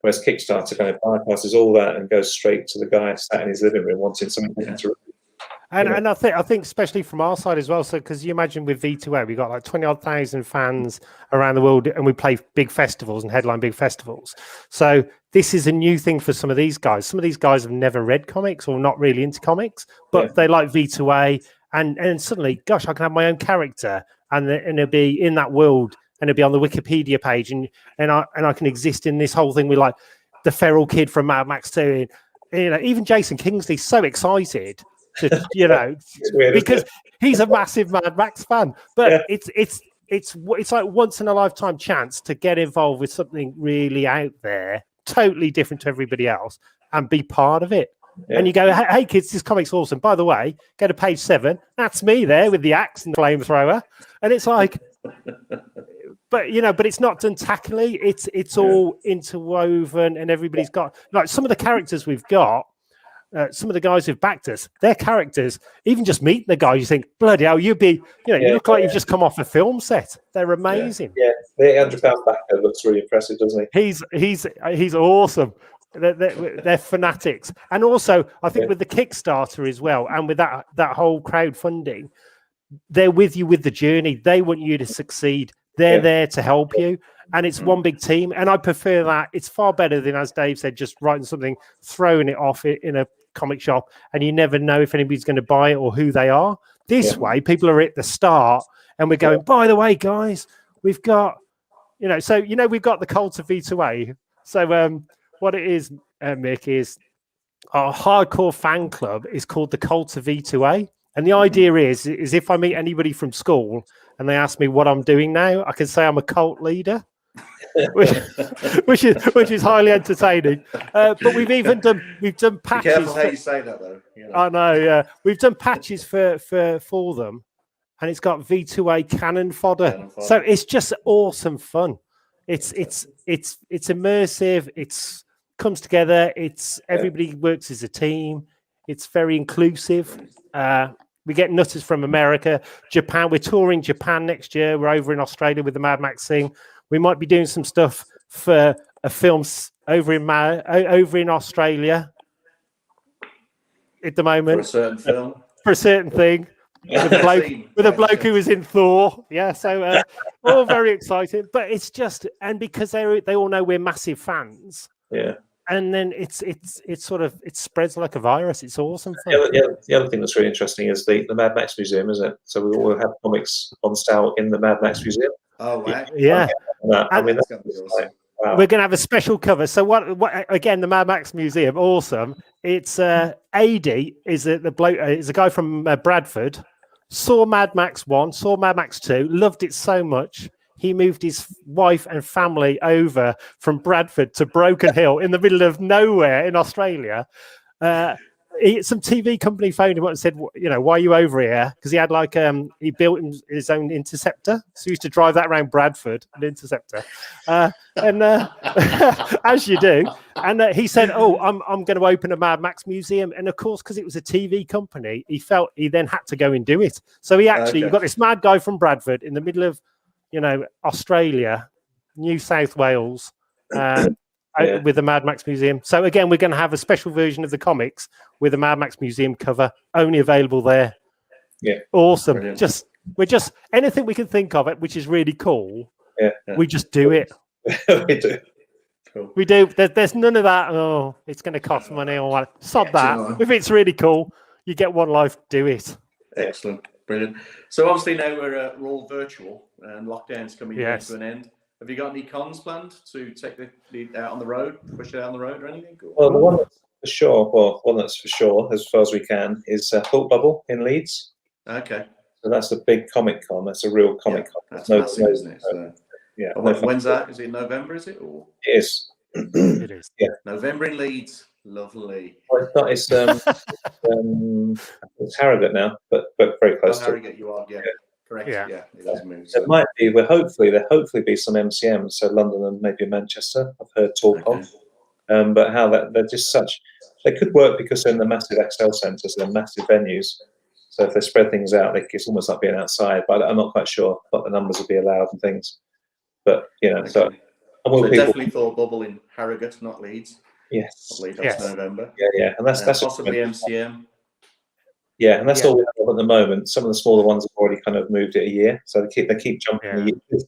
S3: Whereas Kickstarter kind of bypasses all that and goes straight to the guy sat in his living room wanting something different to read.
S1: And I think especially from our side as well. So because you imagine with V2A, we got like 20,000 fans around the world, and we play big festivals and headline big festivals. So this is a new thing for some of these guys. Some of these guys have never read comics or not really into comics, but they like V2A, and suddenly, gosh, I can have my own character, and it'll be in that world, and it'll be on the Wikipedia page, and I can exist in this whole thing with like the feral kid from Mad Max 2. You know, even Jason Kingsley's so excited. To, you know, because he's a massive Mad Max fan, but it's like once in a lifetime chance to get involved with something really out there, totally different to everybody else, and be part of it. And you go, hey kids, this comic's awesome. By the way, go to page 7. That's me there with the axe and the flamethrower, and it's like, but you know, but it's not done tackily. It's all interwoven, and everybody's got like some of the characters we've got. Some of the guys who've backed us, their characters, even just meeting the guy, you think, bloody hell, you look like you've just come off a film set. They're amazing.
S3: Yeah, the £800 backer looks really impressive, doesn't he?
S1: He's awesome. They're fanatics. And also, I think with the Kickstarter as well, and with that whole crowdfunding, they're with you with the journey. They want you to succeed. They're there to help you. And it's one big team. And I prefer that. It's far better than, as Dave said, just writing something, throwing it off in a comic shop, and you never know if anybody's going to buy it or who they are. This way, people are at the start, and we're going, by the way, guys, we've got, we've got the cult of V2A. So what it is, Mick, is our hardcore fan club is called the cult of V2A. And the idea is if I meet anybody from school and they ask me what I'm doing now, I can say I'm a cult leader. which is highly entertaining. But we've done patches.
S2: Be careful how you say that, though. You know.
S1: I know. Yeah, we've done patches for them, and it's got V2A cannon fodder. So it's just awesome fun. It's immersive. It's comes together. It's everybody works as a team. It's very inclusive. We get nutters from America, Japan. We're touring Japan next year. We're over in Australia with the Mad Max thing. We might be doing some stuff for a film over in Australia at the moment.
S2: For a certain film.
S1: For a certain thing. With a bloke who was in Thor. Yeah, so all very exciting. But it's just, and because they all know we're massive fans.
S3: Yeah.
S1: And then it's sort of, it spreads like a virus. It's awesome.
S3: The other thing that's really interesting is the Mad Max Museum, isn't it? So we all have comics on sale in the Mad Max Museum.
S2: Oh, wow.
S1: Yeah.
S3: I mean, that's going to be awesome. Wow.
S1: We're going to have a special cover. So what again, the Mad Max Museum, awesome. It's AD is the bloke, is a guy from Bradford, saw Mad Max 1, saw Mad Max 2, loved it so much. He moved his wife and family over from Bradford to Broken Hill in the middle of nowhere in Australia. Some TV company phoned him up and said, why are you over here? Because he had he built his own Interceptor. So he used to drive that around Bradford, an Interceptor. As you do. And he said, I'm going to open a Mad Max museum. And of course, because it was a TV company, he felt he then had to go and do it. So he actually, you've got this mad guy from Bradford in the middle of, Australia, New South Wales, with the Mad Max Museum. So again, we're going to have a special version of the comics with a Mad Max Museum cover, only available there.
S3: Yeah,
S1: awesome.
S2: Brilliant.
S1: We're just anything we can think of it, which is really cool.
S3: Yeah,
S1: we just do it.
S3: We do.
S2: Cool.
S1: We do. There's none of that. Oh, it's going to cost money or what? Sod that. If it's really cool, you get one life. Do it.
S2: Excellent, brilliant. So obviously now we're all virtual and lockdown's coming down to an end. Have you got any cons planned to take the out on the road, push it down the road, or anything?
S3: Well, the one that's for sure, as far as we can, is Thought Bubble in Leeds.
S2: Okay.
S3: So that's a big comic con. That's a real comic con.
S2: That's massive, isn't it? So,
S3: yeah.
S2: When's that? Is it in November? Is it? Or?
S3: It is.
S1: It is.
S3: Yeah.
S2: November in Leeds. Lovely.
S3: Well, it's not. It's Harrogate now, but very close to
S2: Harrogate. You are. Yeah. Correct. Yeah. It has moved.
S3: So it might be. There'll hopefully be some MCMs. So London and maybe Manchester. I've heard talk of. But how they're just such. They could work because they're in the massive Excel centres. They're massive venues. So if they spread things out, it's almost like being outside. But I'm not quite sure what the numbers will be allowed and things. But so
S2: definitely Thought Bubble in Harrogate, not Leeds.
S3: Yes.
S2: I believe that's November.
S3: Yeah, and that's
S2: possibly MCM.
S3: Yeah, and that's all we have at the moment. Some of the smaller ones have already kind of moved it a year, so they keep jumping years.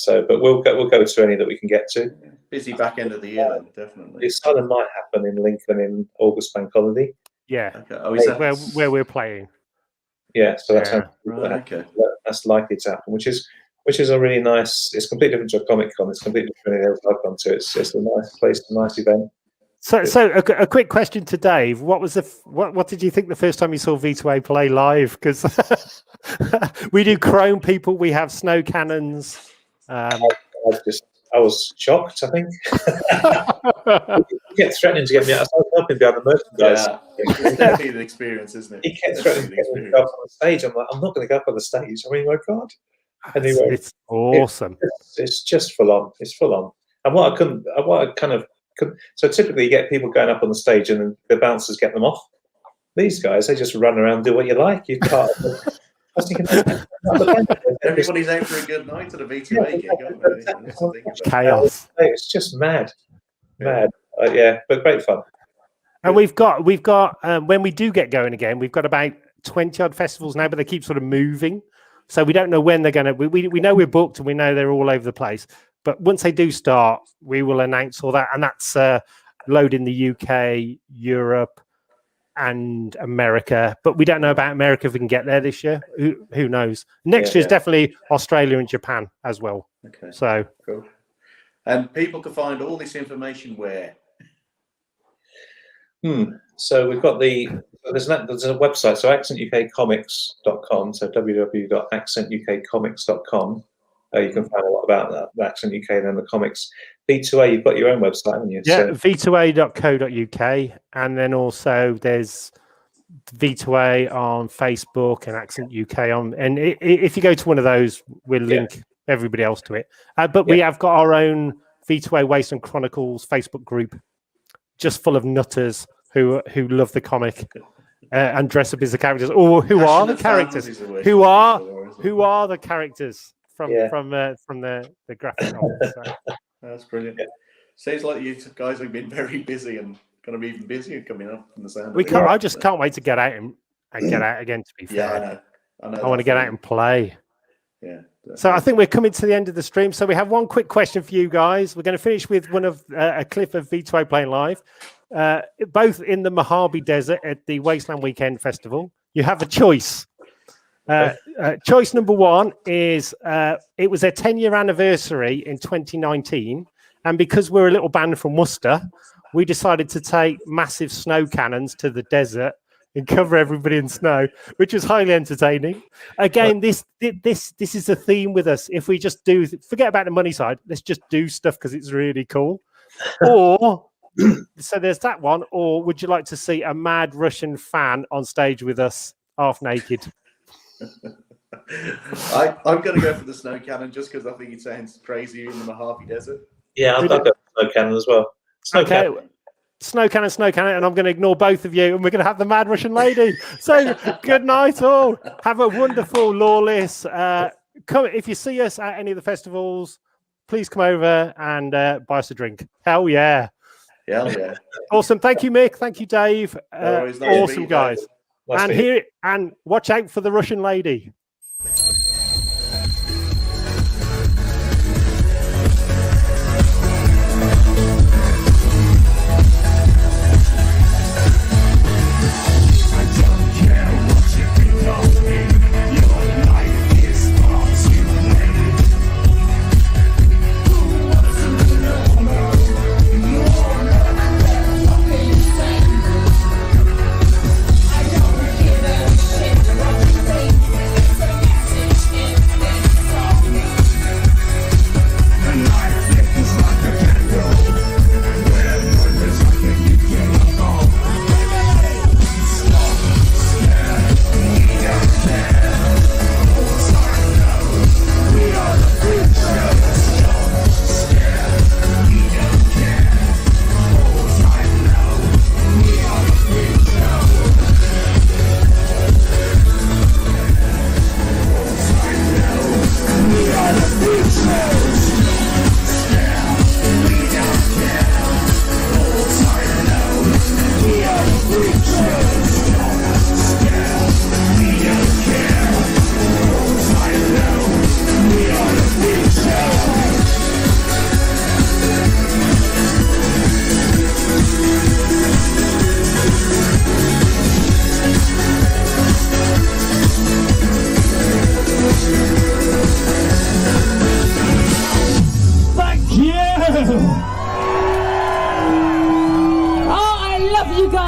S3: But we'll go to any that we can get to.
S2: Busy back end of the year, then, definitely.
S3: It kind of might happen in Lincoln in August bank holiday.
S1: Yeah.
S2: Okay. Oh, is that
S1: where we're playing?
S3: Yeah, so that's that's likely to happen, which is a really nice. It's completely different to a Comic Con. It's completely different to anything else I've gone to. It's a nice place, a nice event.
S1: So a quick question to Dave. What was what did you think the first time you saw V2A play live? Because we do Chrome people, we have snow cannons.
S3: I was shocked, I think. He kept threatening to get me out. I was helping behind the merchandise.
S2: It's definitely an experience, isn't it?
S3: He kept threatening to get me up on the stage. I'm like, I'm not going to go up on the stage. I mean, my God. Anyway,
S1: it's awesome.
S3: It's just full on. It's full on. And so typically you get people going up on the stage and then the bouncers get them off. These guys, they just run around and do what you like. You can't.
S2: Everybody's out for a good night at a V2A gig.
S1: Chaos.
S3: It's just mad. But great fun.
S1: And we've got when we do get going again, we've got about 20 odd festivals now, but they keep sort of moving. So we don't know when they're going to. We know we're booked and we know they're all over the place. But once they do start, we will announce all that, and that's load in the UK, Europe, and America. But we don't know about America if we can get there this year. Who knows? Next year is definitely Australia and Japan as well.
S2: Okay.
S1: So
S2: cool. And people can find all this information where?
S3: So we've got there's a website, so AccentUKComics.com, so www.AccentUKComics.com. You can find a lot about that, Accent UK, and then the comics. V2A, you've got your own website, haven't you?
S1: Yeah, v2a.co.uk, and then also there's V2A on Facebook and Accent UK on. And if you go to one of those, we'll link everybody else to it. But we have got our own V2A Wasteland Chronicles Facebook group, just full of nutters who love the comic and dress up as the characters, or who are the characters? Who are the characters from the graphic novel? So.
S2: That's brilliant. Seems like you guys have been very busy and going to be even busier coming up from the sound.
S1: I just can't wait to get out and get out again. To be fair, I want to get out and play.
S2: Yeah.
S1: So I think we're coming to the end of the stream. So we have one quick question for you guys. We're going to finish with one of a clip of V2A playing live, both in the Mojave Desert at the Wasteland Weekend Festival. You have a choice. Choice number one is it was their 10-year anniversary in 2019, and because we're a little band from Worcester, we decided to take massive snow cannons to the desert and cover everybody in snow, which was highly entertaining. Again, this is the theme with us. If we just forget about the money side, let's just do stuff because it's really cool. Or so there's that one. Or would you like to see a mad Russian fan on stage with us, half naked?
S2: I'm going to go for the snow cannon just because I think it sounds crazy in the Mojave Desert.
S3: Yeah, I'll go for snow cannon as well. Snow cannon, and I'm going to ignore both of you, and we're going to have the mad Russian lady. So good night, all. Have a wonderful Lawless. Come if you see us at any of the festivals, please come over and buy us a drink. Hell yeah!
S2: Hell yeah!
S1: Awesome. Thank you, Mick. Thank you, Dave. Awesome guys. And watch out for the Russian lady.